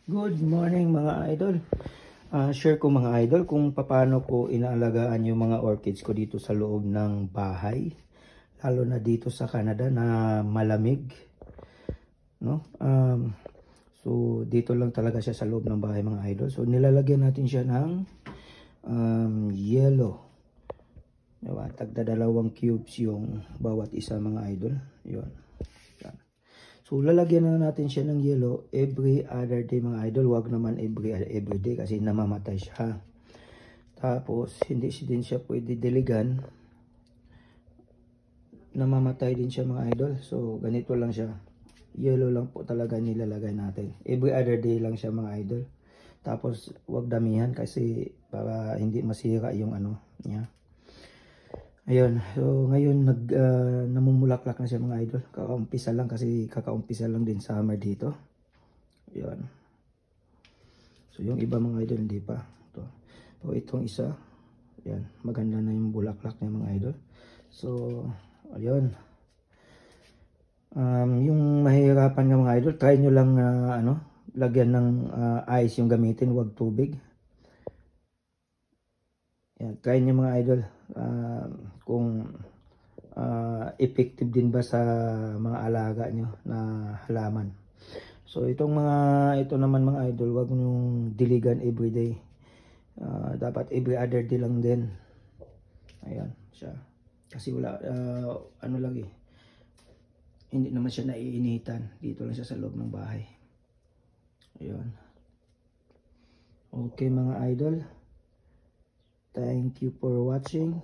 Good morning mga idol. Share ko mga idol kung paano ko inaalagaan yung mga orchids ko dito sa loob ng bahay. Lalo na dito sa Canada na malamig. No? So dito lang talaga siya sa loob ng bahay mga idol. So nilalagyan natin siya ng yellow. Diba? Tagda 2 cubes yung bawat isa mga idol. Yun. So, lalagyan na natin siya ng yellow every other day mga idol. Wag naman every day kasi namamatay siya. Tapos, hindi din siya pwede diligan. Namamatay din siya mga idol. So, ganito lang siya. Yellow lang po talaga nilalagay natin. Every other day lang siya mga idol. Tapos, wag damihan kasi para hindi masira yung ano niya. Ayun, so ngayon namumulaklak na siya mga idol. Kakaumpisa lang kasi kakaumpisa lang din summer dito. Ayun. So yung iba mga idol hindi pa. Ito. So itong isa, ayan, maganda na yung bulaklak niya mga idol. So ayun. Yung mahirapan nga mga idol, try nyo lang lagyan ng ice yung gamitin, wag tubig. Yan, try nyo mga idol kung effective din ba sa mga alaga nyo na halaman. So ito naman mga idol, wag nyong diligan everyday. Dapat every other day lang din. Ayan siya. Kasi wala ano lang hindi naman siya naiinitan. Dito lang siya sa loob ng bahay. Ayun. Okay mga idol. Thank you for watching.